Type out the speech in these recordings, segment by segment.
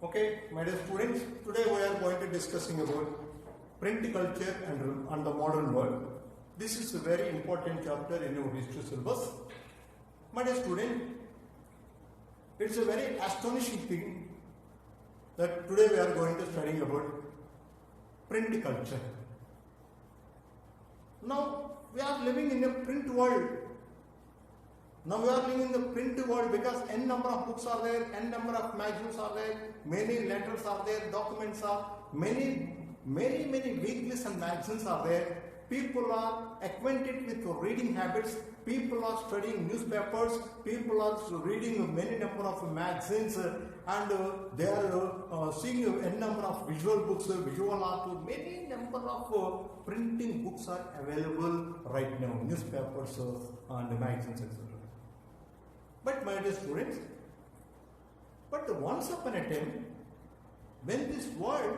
Okay, my dear students, today we are going to discussing about print culture and the modern world. This is a very important chapter in your history syllabus. My dear student, it's a very astonishing thing that today we are going to study about print culture. Now we are living in a print world. Now we are living in the print world because n number of books are there, n number of magazines are there, many letters are there, documents are, many weeklies and magazines are there. People are acquainted with reading habits, people are studying newspapers, people are reading many number of magazines and they are seeing n number of visual books, visual art, many number of printing books are available right now, newspapers and magazines, etc. But my dear students, once upon a time, when this world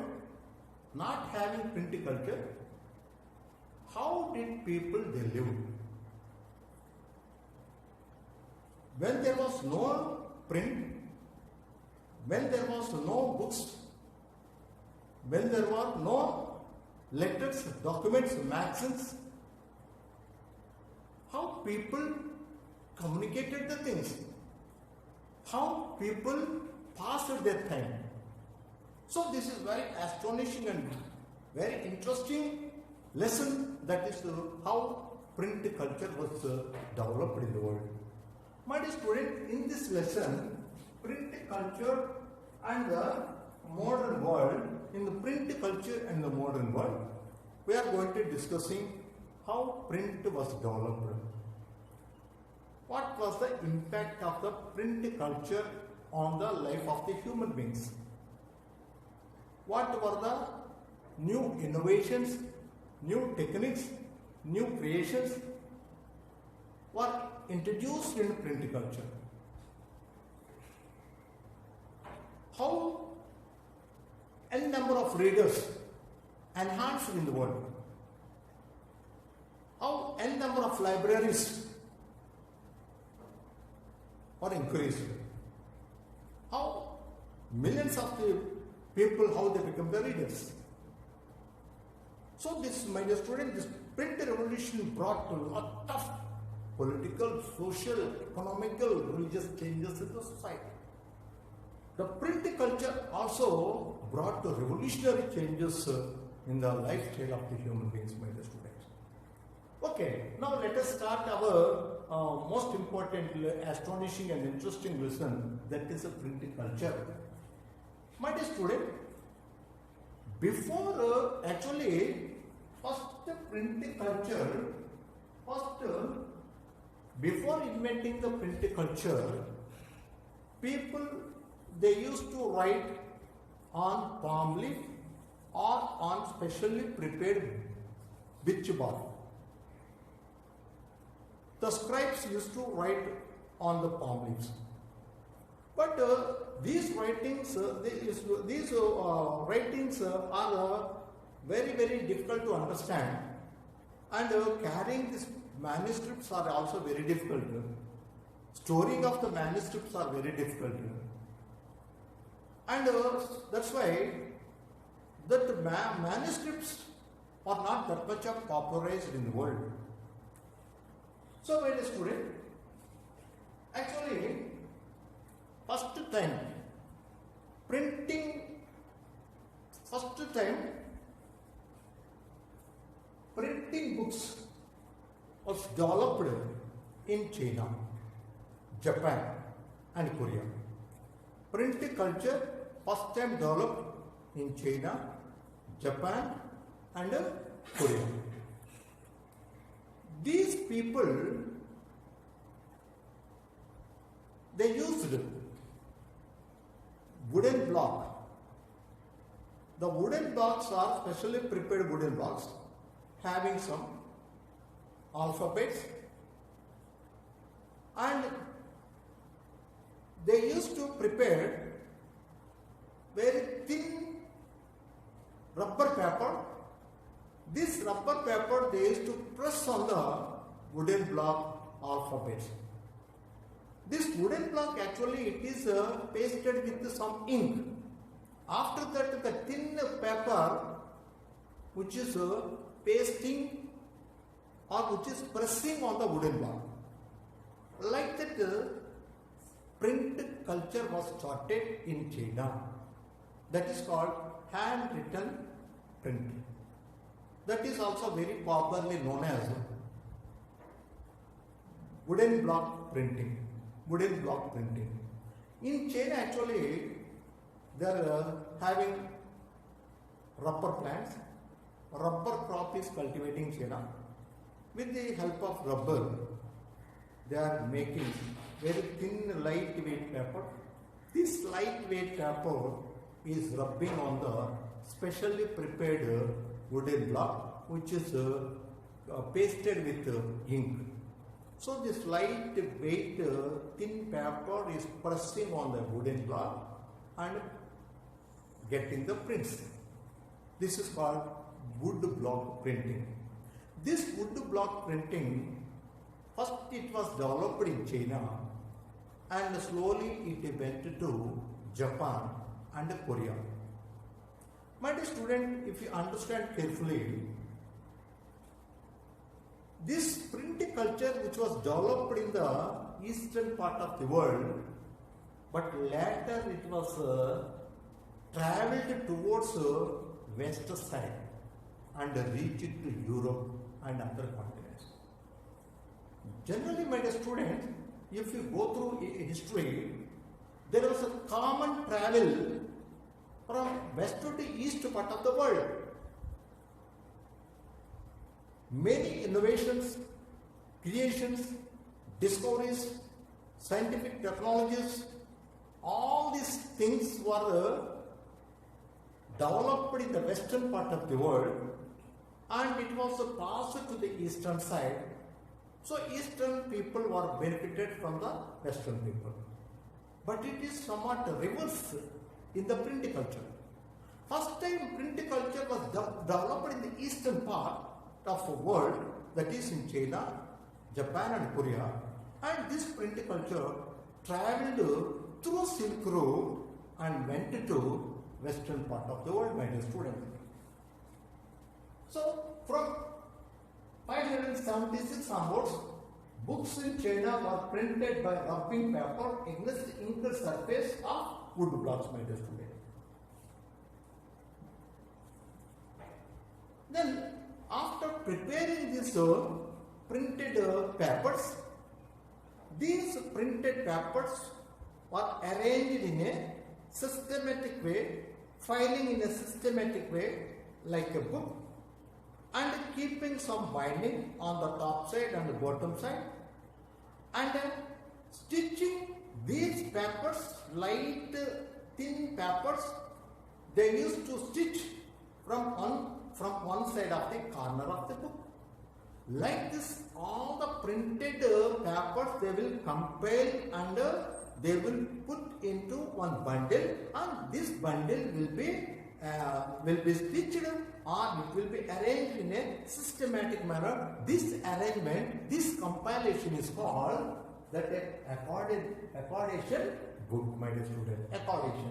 not having print culture, how did people they live? When there was no print, when there was no books, when there were no letters, documents, magazines, how people communicated the things, how people passed their time. So this is very astonishing and very interesting lesson, that is how print culture was developed in the world. My dear student, in this lesson, print culture and the modern world, in the print culture and the modern world, we are going to discussing how print was developed. What was the impact of the print culture on the life of the human beings? What were the new innovations, new techniques, new creations were introduced in print culture? How n number of readers enhanced in the world? How n number of libraries or increased? How millions of the people, how they become the readers? So this, my dear student, this print revolution brought a lot of political, social, economical, religious changes in the society. The print culture also brought revolutionary changes in the lifestyle of the human beings, my dear students. Okay, now let us start our most important, astonishing and interesting lesson, that is a print culture. My dear student, before before inventing the print culture, people, they used to write on palm leaf or on specially prepared birch bark. The scribes used to write on the palm leaves. But these writings, writings are very difficult to understand, and carrying these manuscripts are also very difficult. Storing of the manuscripts are very difficult, and that's why that manuscripts are not that much of popularized in the world. So, my dear student, actually, first time printing books was developed in China, Japan and Korea. Print culture first time developed in China, Japan and Korea. These people, they used wooden block. The wooden blocks are specially prepared wooden blocks having some alphabets, and they used to prepare very thin rubber paper. This rubber paper they used to press on the wooden block alphabets. This wooden block, actually it is pasted with some ink. After that, the thin paper which is pasting or which is pressing on the wooden block. Like that, print culture was started in China. That is called handwritten print. That is also very popularly known as wooden block printing. Wooden block printing. In China, actually, they are having rubber plants. Rubber crop is cultivating in China. With the help of rubber, they are making very thin, lightweight paper. This lightweight paper is rubbing on the specially prepared wooden block, which is pasted with ink. So this lightweight thin paper is pressing on the wooden block and getting the prints. This is called wood block printing. This wood block printing, first it was developed in China and slowly it went to Japan and Korea. My dear student, if you understand carefully, this print culture which was developed in the eastern part of the world, but later it was travelled towards west side and reached to Europe and other continents. Generally, my dear students, if you go through history, there was a common travel from west to the east part of the world. Many innovations, creations, discoveries, scientific technologies, all these things were developed in the western part of the world and it was passed to the eastern side. So eastern people were benefited from the western people. But it is somewhat reverse in the print culture. First time print culture was developed in the eastern part of the world, that is in China, Japan and Korea, and this print culture travelled through Silk Road and went to western part of the world, my dear students. So from 576 onwards, books in China were printed by rubbing paper against the inked surface of wood blocks, my dear students. Then after preparing these printed papers, these printed papers were arranged in a systematic way, filing in a systematic way like a book, and keeping some binding on the top side and the bottom side, and stitching these papers, light thin papers, they used to stitch from one side of the corner of the book. Like this, all the printed papers they will compile and they will put into one bundle, and this bundle will be stitched or it will be arranged in a systematic manner. This arrangement, this compilation is called that accordation book, my dear student. Accordation.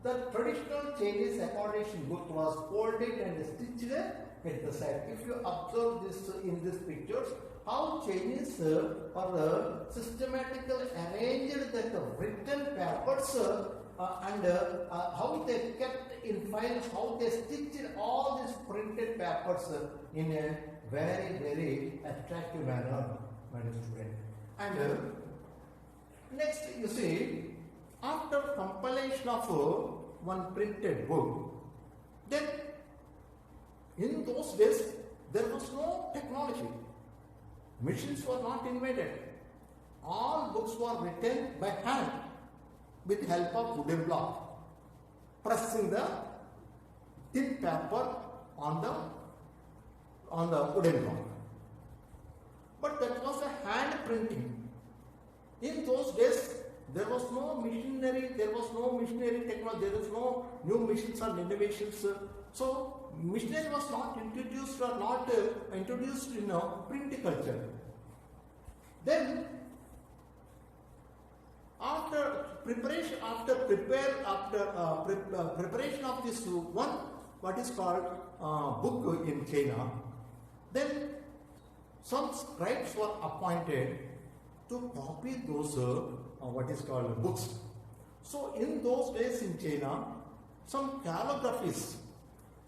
The traditional Chinese accordation book was folded and stitched at the side. If you observe this in these pictures, how Chinese are systematically arranged the written papers and how they kept in file, how they stitched all these printed papers in a very, very attractive manner, my dear student. And next, you see, after compilation of one printed book, then in those days there was no technology. Machines were not invented. All books were written by hand with help of wooden block, pressing the thin paper on the wooden block. But that was a hand printing. In those days, there was no machinery, technology, there was no new machines or innovations. So, machinery was not introduced or not introduced in print culture. Then, Preparation of this one, what is called book in China, then some scribes were appointed to copy those what is called books. So in those days in China, some calligraphies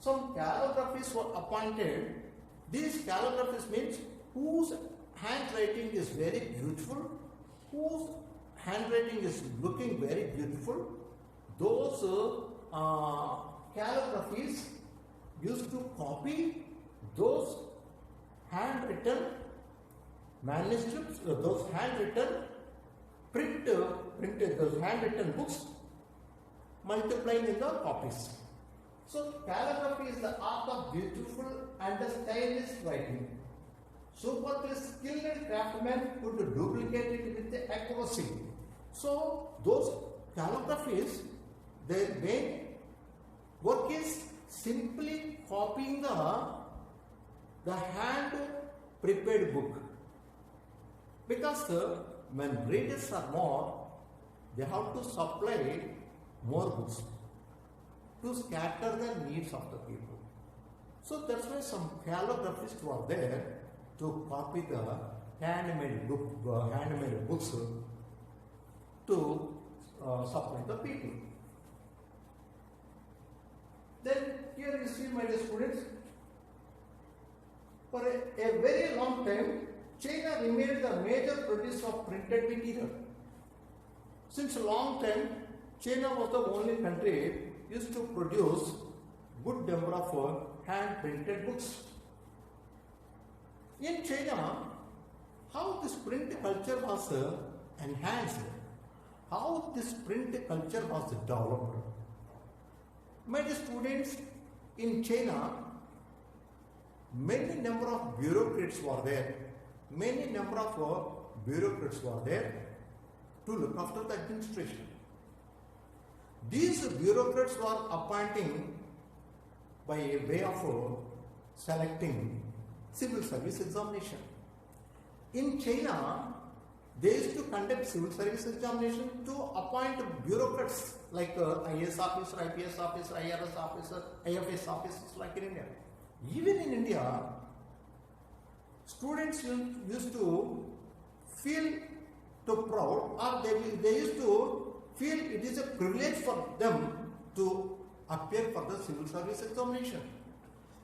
were appointed. These calligraphies means whose handwriting is very beautiful, whose handwriting is looking very beautiful. Those calligraphies used to copy those handwritten manuscripts, those handwritten printed those handwritten books, multiplying in the copies. So calligraphy is the art of beautiful and the stylish writing. Superbly skilled craftsmen could duplicate it with the accuracy. So those calligraphies, their main work is simply copying the hand prepared book. Because when readers are more, they have to supply more books to scatter the needs of the people. So that's why some calligraphists were there to copy the handmade books to supply the people. Then here you see, my dear students, for a very long time, China remained the major producer of printed material. Since a long time, China was the only country used to produce good number of hand printed books. In China, how this print culture was enhanced, how this print culture was developed. My dear students, in China, many number of bureaucrats were there. Many number of bureaucrats were there to look after the administration. These bureaucrats were appointing by a way of selecting civil service examination. In China, they used to conduct civil service examination to appoint bureaucrats like IAS officer, IPS officer, IRS officer, IFS officers like in India. Even in India, students used to feel too proud, or they used to feel it is a privilege for them to appear for the civil service examination.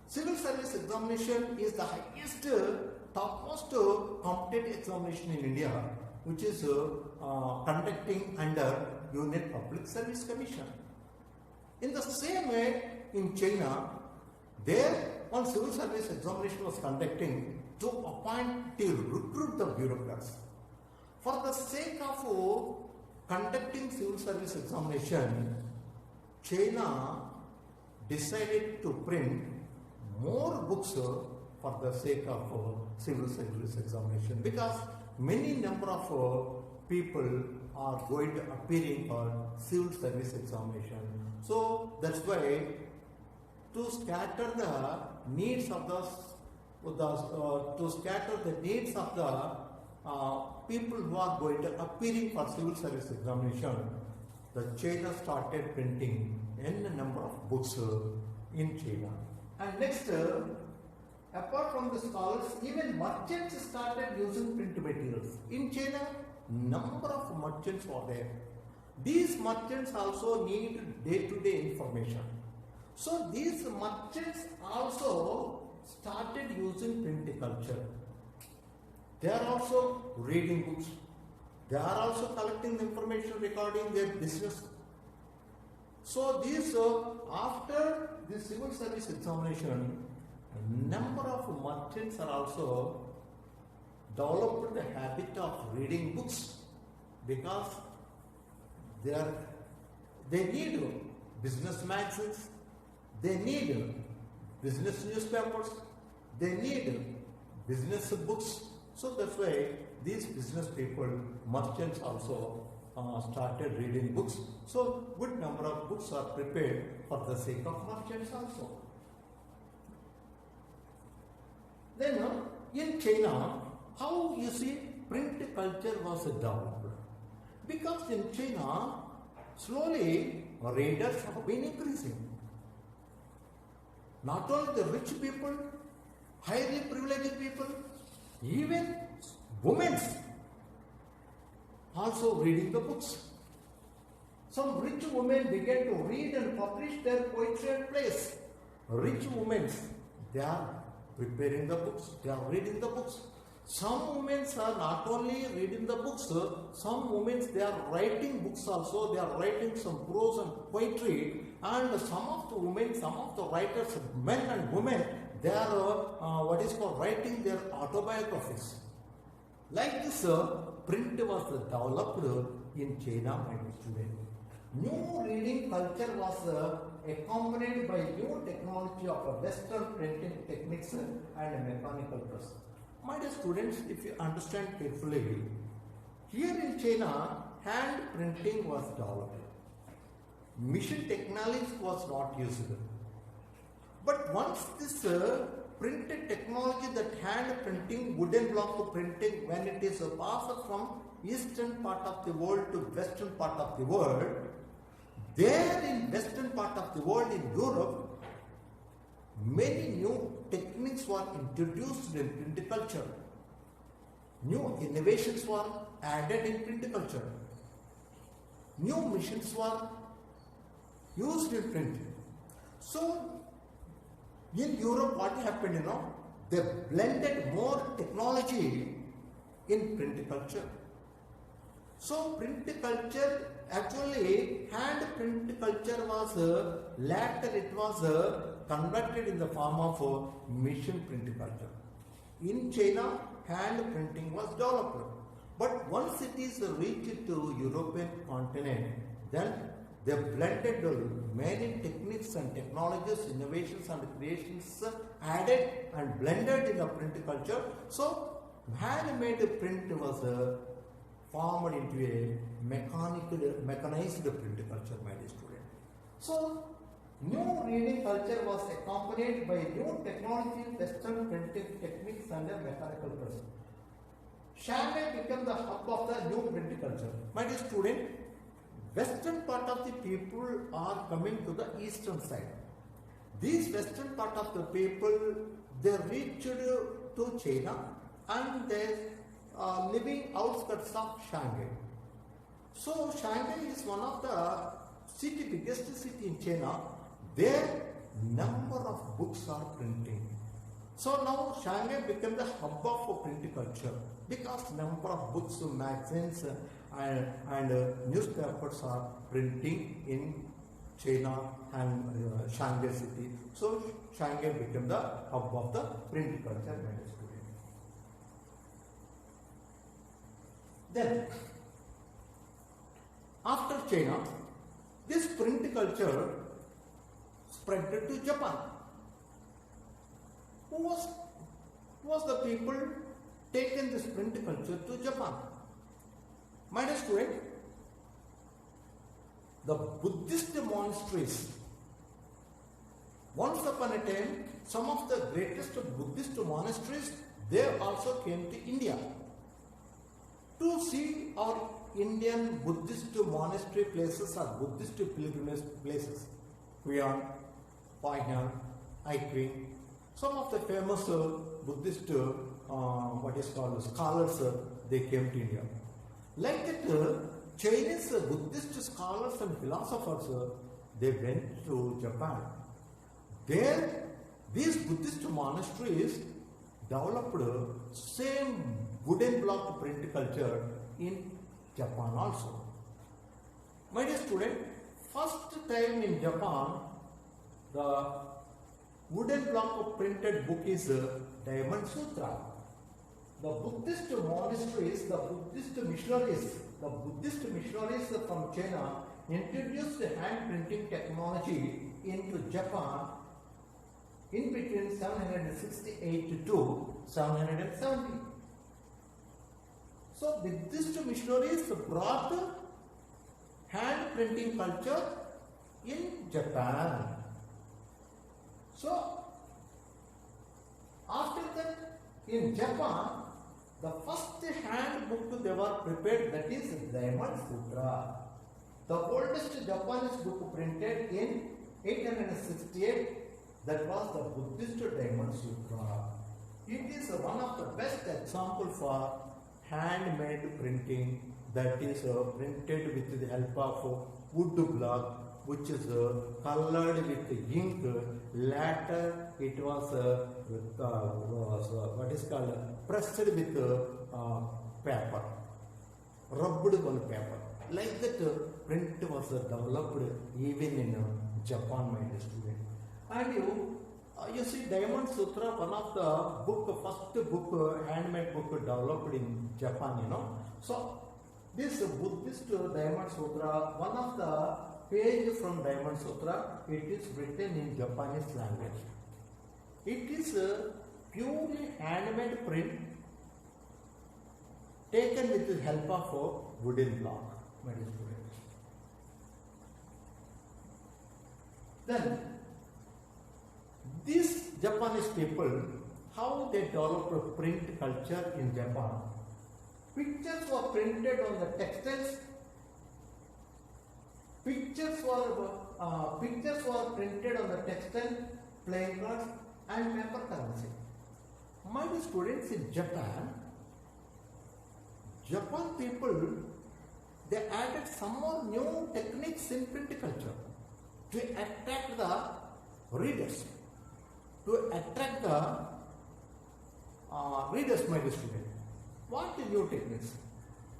Civil service examination is the highest, topmost competitive examination in India, which is conducting under Union Public Service Commission. In the same way, in China, there one civil service examination was conducting to appoint, to recruit the bureaucrats. For the sake of conducting civil service examination, China decided to print more books for the sake of civil service examination, because many number of people are going to appearing for civil service examination. So that's why, to scatter the needs of the people who are going to appearing for civil service examination, the China started printing n number of books in China. And next, apart from the scholars, even merchants started using print materials. In China, number of merchants were there. These merchants also need day-to-day information. So these merchants also started using print culture. They are also reading books. They are also collecting information regarding their business. So these, after the civil service examination, a number of merchants are also developed the habit of reading books, because they need business magazines, they need business newspapers, they need business books. So that's why these business people, merchants also started reading books. So good number of books are prepared for the sake of merchants also. Then in China, how you see print culture was developed. Because in China, slowly readers have been increasing. Not only the rich people, highly privileged people, even women also reading the books. Some rich women began to read and publish their poetry and plays. Rich women, they are preparing the books, they are reading the books. Some women are not only reading the books, some women they are writing books also, they are writing some prose and poetry, and some of the women, some of the writers, men and women, they are what is called writing their autobiographies. Like this, print was developed in China, my student. New reading culture was accompanied by new technology of Western printing techniques and mechanical press. My dear students, if you understand carefully, here in China, hand printing was developed. Mission technology was not used. But once this printed technology, that hand printing, wooden block printing, when it is passed from eastern part of the world to western part of the world, there in western part of the world, in Europe, many new techniques were introduced in print culture. New innovations were added in print culture. New machines were used in print. So, in Europe, what happened, they blended more technology in print culture. So, print culture, actually, hand print culture was later, it was converted in the form of machine print culture. In China, hand printing was developed. But once it is reached to European continent, then they blended many techniques and technologies, innovations and creations added and blended in the print culture. So, handmade print was formed into a mechanized print culture, my dear student. So, new reading culture was accompanied by new technology, Western printing techniques and a mechanical press. Shanghai became the hub of the new print culture. My dear student, Western part of the people are coming to the eastern side. These western part of the people, they reached to China and they are living outskirts of Shanghai. So Shanghai is one of the biggest city in China. Their number of books are printing. So now Shanghai became the hub of print culture because number of books, magazines and newspapers are printing in China and Shanghai city. So Shanghai became the hub of the print culture. Then after China, this print culture spread to Japan. Who was the people taken this print culture to Japan? My dear student, the Buddhist monasteries. Once upon a time, some of the greatest Buddhist monasteries, they also came to India to see our Indian Buddhist monastery places or Buddhist pilgrimage places. Huyan, Paihan, Aikwing, some of the famous Buddhist what is called scholars, they came to India. Like that, Chinese Buddhist scholars and philosophers, they went to Japan. There, these Buddhist monasteries developed same wooden block print culture in Japan also. My dear student, first time in Japan, the wooden block of printed book is Diamond Sutra. The Buddhist monasteries, the Buddhist missionaries from China introduced hand printing technology into Japan in between 768 to 770. So Buddhist missionaries brought hand printing culture in Japan. So after that, in Japan, The first handbook they were prepared, that is Diamond Sutra. The oldest Japanese book printed in 868, that was the Buddhist Diamond Sutra. It is one of the best example for handmade printing, that is printed with the help of wood block, which is colored with ink. Later it was what is called pressed with paper, rubbed on paper. Like that print was developed even in Japan, my dear student. And you see Diamond Sutra, one of the first book, handmade book developed in Japan, So this Buddhist Diamond Sutra, one of the page from Diamond Sutra, it is written in Japanese language. It is a purely handmade print taken with the help of a wooden block, my dear students. Then these Japanese people, how they developed print culture in Japan. Pictures were printed on the textiles. Pictures were printed on the textile, playing cards, and paper currency. My dear students, in Japan people, they added some more new techniques in print culture to attract the readers. To attract the readers, my dear students. What new techniques?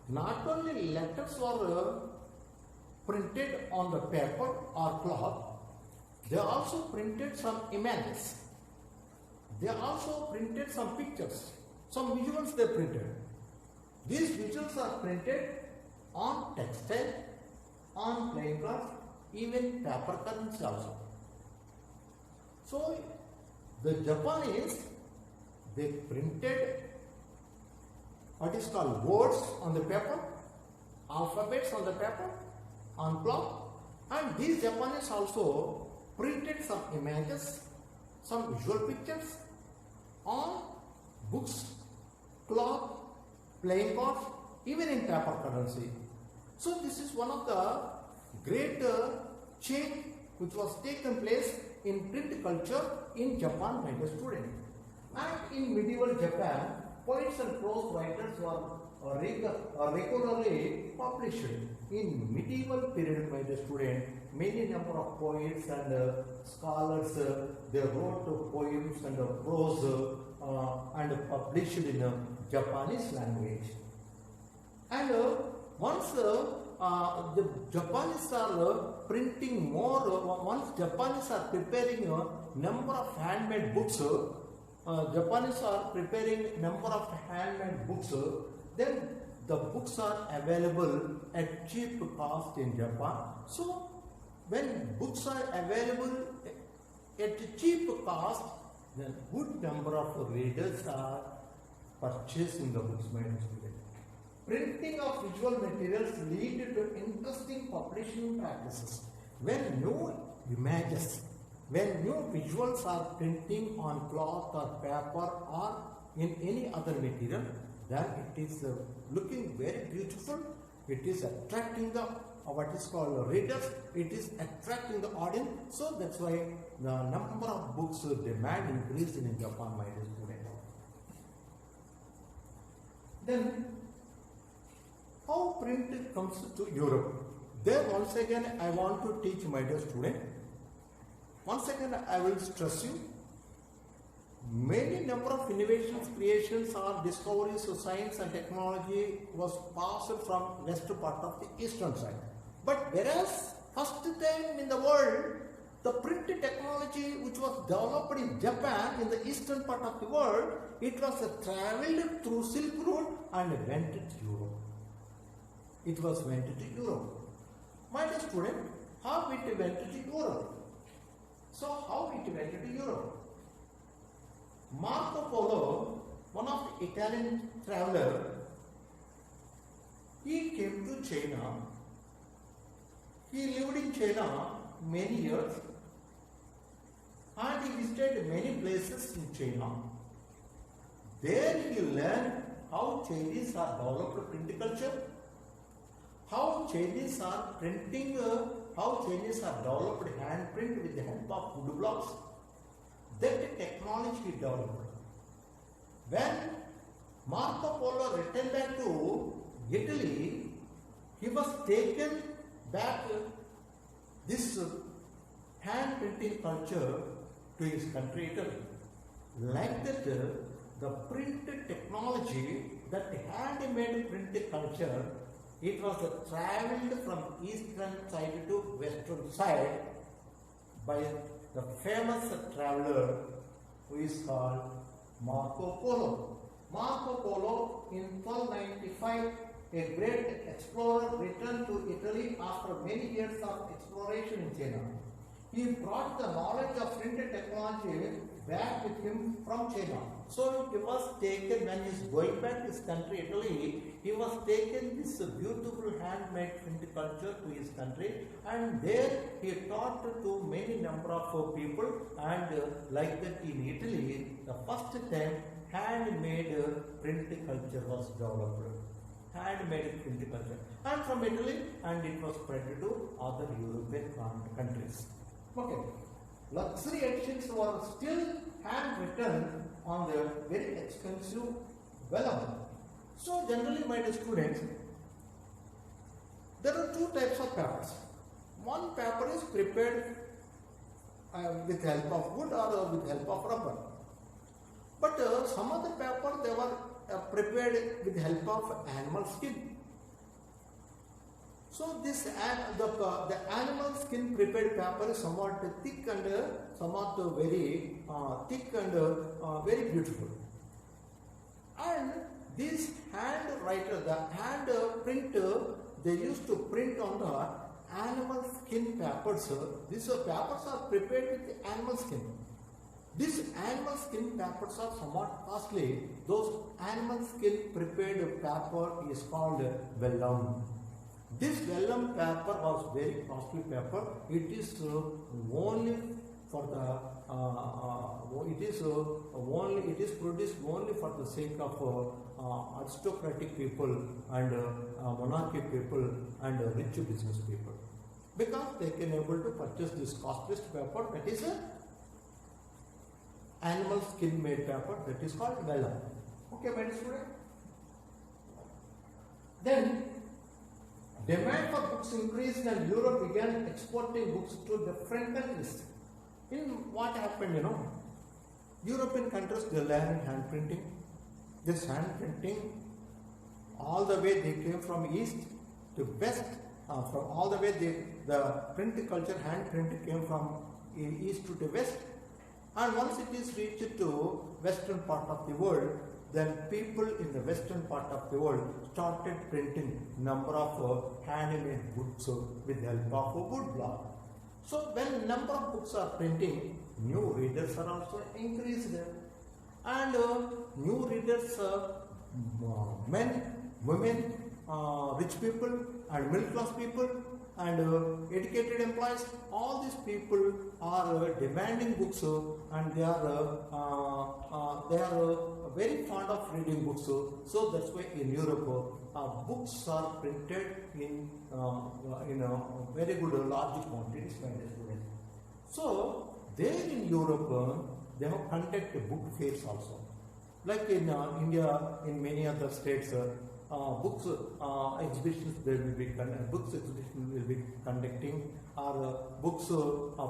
Not only letters were printed on the paper or cloth, they also printed some images. They also printed some pictures, some visuals they printed. These visuals are printed on textile, on playing cards, even paper currency also. So the Japanese, they printed what is called words on the paper, alphabets on the paper, on cloth, and these Japanese also printed some images, some visual pictures on books, cloth, playing cards, even in paper currency. So this is one of the great change which was taken place in print culture in Japan, my dear student. And in medieval Japan, poets and prose writers were regularly published. In medieval period, my dear student, many number of poets and scholars, they wrote poems and prose and published in Japanese language. And once the Japanese are printing more, once Japanese are preparing a number of handmade books, Japanese are preparing number of handmade books, then the books are available at cheap cost in Japan. So when books are available at cheap cost, then good number of readers are purchasing the books, my dear student. Printing of visual materials lead to interesting publishing practices. When new images, when new visuals are printing on cloth or paper or in any other material, then it is looking very beautiful. It is attracting the what is called readers. It is attracting the audience. So that's why the number of books demand increased in Japan, my dear student. Then how print comes to Europe? There once again I want to teach my dear student. Once again I will stress you. Many number of innovations, creations or discoveries of science and technology was passed from west part of the eastern side. But whereas first time in the world, the print technology which was developed in Japan, in the eastern part of the world, it was travelled through Silk Road and went to Europe. It was went to Europe. My dear student, how it went to Europe? So how it went to Europe? Marco Polo, one of the Italian traveller, he came to China. He lived in China many years and he visited many places in China. There he learned how Chinese are developed print culture, how Chinese are printing, how Chinese are developed hand print with the help of wood blocks. That technology developed. When Marco Polo returned back to Italy, he was taken back this hand printing culture to his country Italy. Like that, the print technology, that handmade print culture, it was travelled from eastern side to western side by the famous traveller who is called Marco Polo. Marco Polo in 1295, a great explorer, returned to Italy after many years of exploration in China. He brought the knowledge of printed technology back with him from China. So he was taken, when he is going back to his country Italy, he was taken this beautiful handmade print culture to his country, and there he taught to many number of people, and like that in Italy, the first time handmade print culture was developed. Handmade print culture, and from Italy, and it was spread to other European countries. Okay, luxury editions were still handwritten on the very expensive vellum. So generally, my dear students, there are two types of papers. One paper is prepared with help of wood or with help of rubber. But some other paper, they were prepared with help of animal skin. So this the animal skin prepared paper is somewhat thick and somewhat very thick and very beautiful. And this the hand printer, they used to print on the animal skin papers. These papers are prepared with animal skin. These animal skin papers are somewhat costly. Those animal skin prepared paper is called vellum. This vellum paper was very costly paper. It is only for the it is produced only for the sake of aristocratic people and monarchy people and rich business people, because they can able to purchase this costliest paper, that is animal skin made paper, that is called vellum. Okay, my dear student. Then demand for books increased and Europe began exporting books to different countries. In what happened, European countries, they learned hand printing. This hand printing, all the way they came from east to west, from all the way the print culture, hand print came from east to the west. And once it is reached to western part of the world, then people in the western part of the world started printing number of handmade books with the help of a wood block. So when number of books are printing, new readers are also increased, and new readers, men, women, rich people and middle class people and educated employees, all these people are demanding books, and they are very fond of reading books. So that's why in Europe books are printed in very good large quantities. So there in Europe they have conducted book fairs also. Like in India, in many other states, books exhibitions books exhibitions will be conducting, or books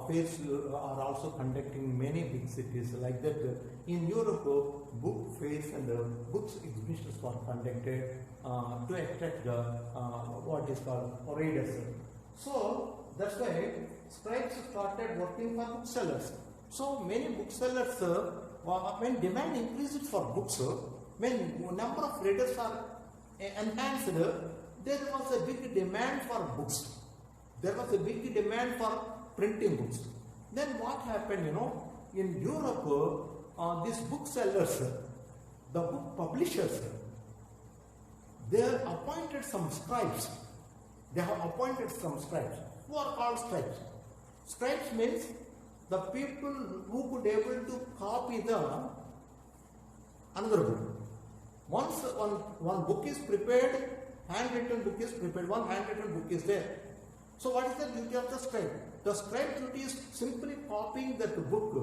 fairs are also conducting in many big cities. Like that, in Europe, book fairs and books exhibitions were conducted to attract what is called readers. So that's why scribes started working for booksellers. So many booksellers, when demand increased for books, when number of readers are enhanced, there was a big demand for books. There was a big demand for printing books. Then what happened, in Europe, these booksellers, the book publishers, they appointed some scribes. They have appointed some scribes, who are called scribes. Scribes means the people who could able to copy the another book. Once one book is prepared, handwritten book is prepared, one handwritten book is there. So what is the duty of the scribe? The scribe duty is simply copying that book,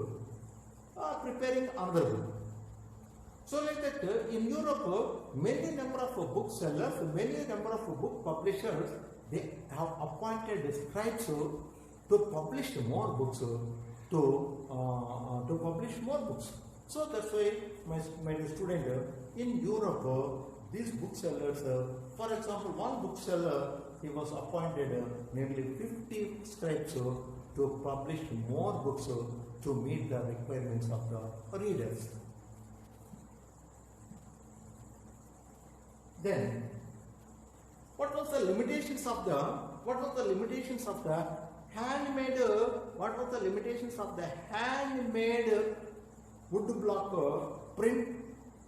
preparing another book. So like that, in Europe, many number of booksellers, many number of book publishers, they have appointed scribes to publish more books, to publish more books. So that's why my student in Europe, these booksellers, for example, one bookseller, he was appointed nearly 50 scribes to publish more books to meet the requirements of the readers. Then, what was the limitations of the handmade? What was the limitations of the handmade wood block print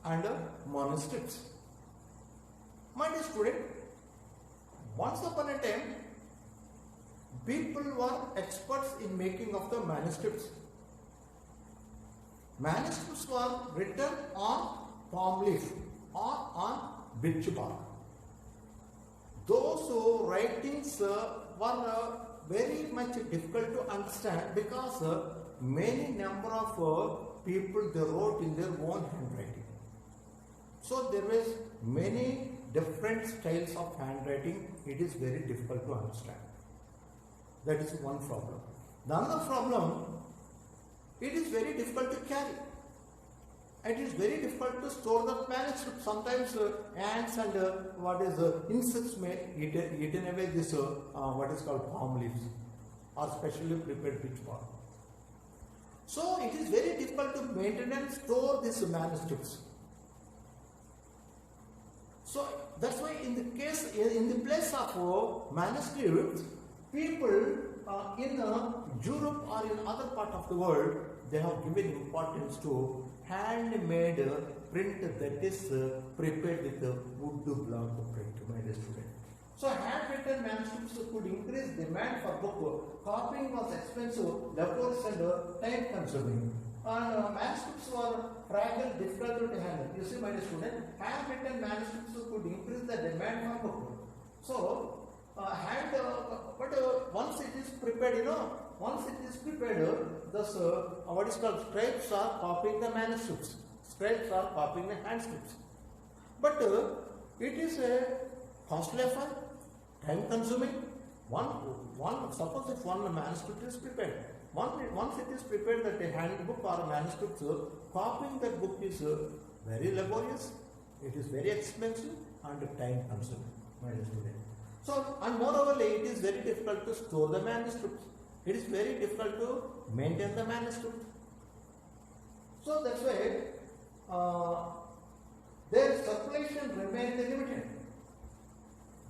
and manuscripts? My dear student, once upon a time, people were experts in making of the manuscripts. Manuscripts were written on palm leaf or on birch bark. Those writings were very much difficult to understand because many number of people they wrote in their own handwriting. So there was many different styles of handwriting. It is very difficult to understand. That is one problem. The other problem, it is very difficult to carry. It is very difficult to store the manuscript. Sometimes ants and insects may eaten away this what is called palm leaves or specially prepared birch bark. So it is very difficult to maintain and store these manuscripts. So that's why in the place of manuscripts, people in Europe or in other part of the world, they have given importance to handmade print that is prepared with wood block print, my dear student. So handwritten manuscripts could increase demand for book. Copying was expensive, laborious and time consuming. And manuscripts were fragile, difficult to handle. You see, my dear student, handwritten manuscripts could increase the demand for book. So once it is prepared, thus what is called scribes are copying the manuscripts. Scribes are copying the handscripts. But it is a costly affair, time consuming. Suppose if one manuscript is prepared, once it is prepared that a handbook or a manuscript, copying that book is very laborious, it is very expensive and time consuming, my dear student. So, and moreover, it is very difficult to store the manuscripts. It is very difficult to maintain the manuscript. So that's why their circulation remained limited.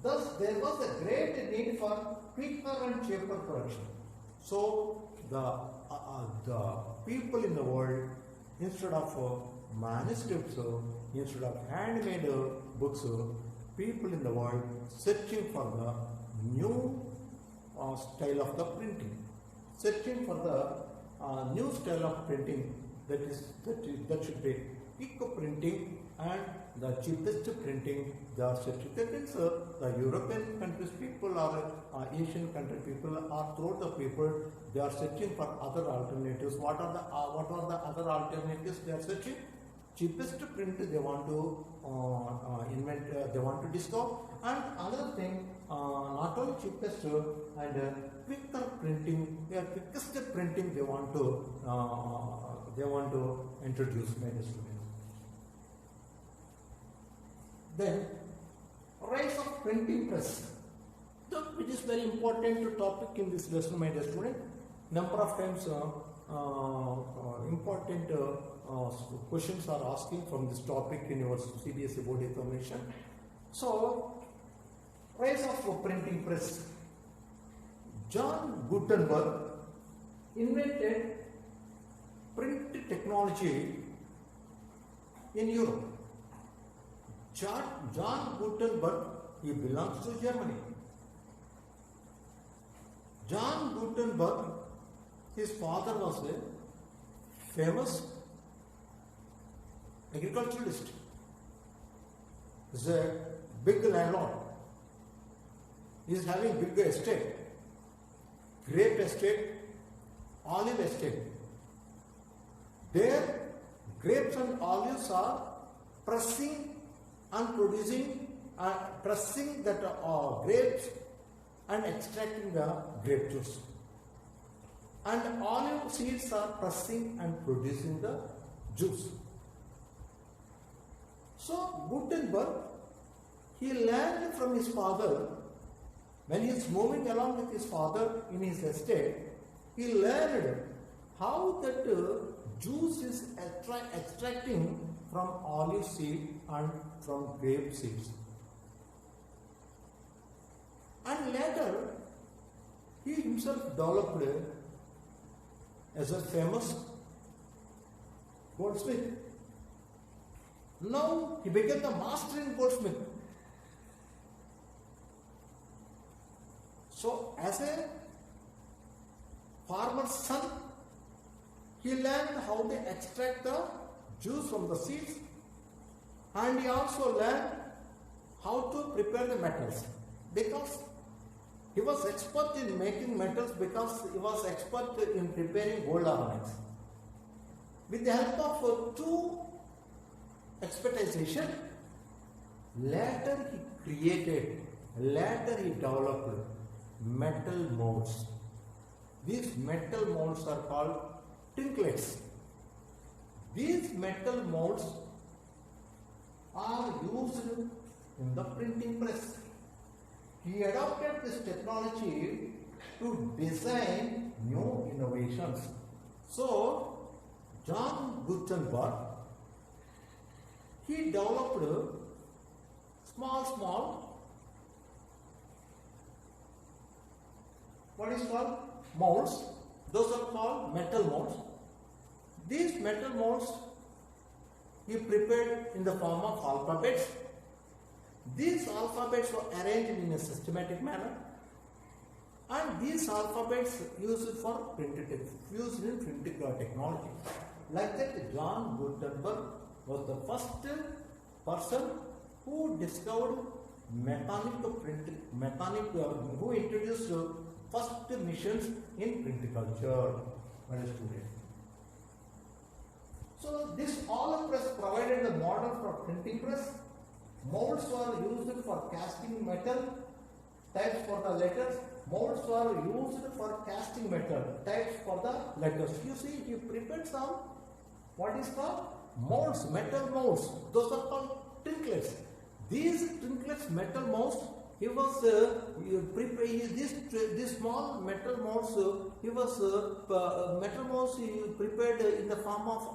Thus, there was a great need for quicker and cheaper production. So the people in the world, instead of manuscripts, instead of handmade books, people in the world searching for the new style of the printing, searching for the new style of printing that should be quick printing and the cheapest printing. They are searching. That means the European countries people or Asian country people or throughout the people, they are searching for other alternatives. What are the other alternatives they are searching? Cheapest print they want to invent, they want to discover, and another thing, not only cheapest and quicker printing, quickest printing they want to introduce, my dear students. Then rise of printing press. So it is very important topic in this lesson, my dear student. Number of times important questions are asking from this topic in your CBSE board examination. So, rise of printing press. John Gutenberg invented print technology in Europe. John Gutenberg, he belongs to Germany. John Gutenberg, his father was a famous agriculturalist. is a big landlord. He is having big estate, grape estate, olive estate. There, grapes and olives are pressing and producing, pressing that grapes and extracting the grape juice. And olive seeds are pressing and producing the juice. So Gutenberg, he learned from his father. When he is moving along with his father in his estate, he learned how that juice is extracting from olive seed and from grape seeds. And later, he himself developed as a famous goldsmith. Now he became the master in goldsmith. So as a farmer's son, he learned how they extract the juice from the seeds, and he also learned how to prepare the metals, because he was expert in making metals, because he was expert in preparing gold ornaments. With the help of two expertization, later he developed metal molds. These metal molds are called tinklets. These metal molds are used in the printing press. He adopted this technology to design new innovations. So, John Gutenberg, he developed small what is called molds. Those are called metal molds. These metal molds he prepared in the form of alphabets. These alphabets were arranged in a systematic manner, and these alphabets used for printing technology. Like that, John Gutenberg was the first person who discovered who introduced first missions in printing culture. So this olive press provided the model for printing press. Molds were used for casting metal, types for the letters. Molds were used for casting metal, types for the letters. You see, he prepared some what is called molds, metal molds. Those are called tinklets. These tinklets, metal molds, he was these small metal molds. He prepared in the form of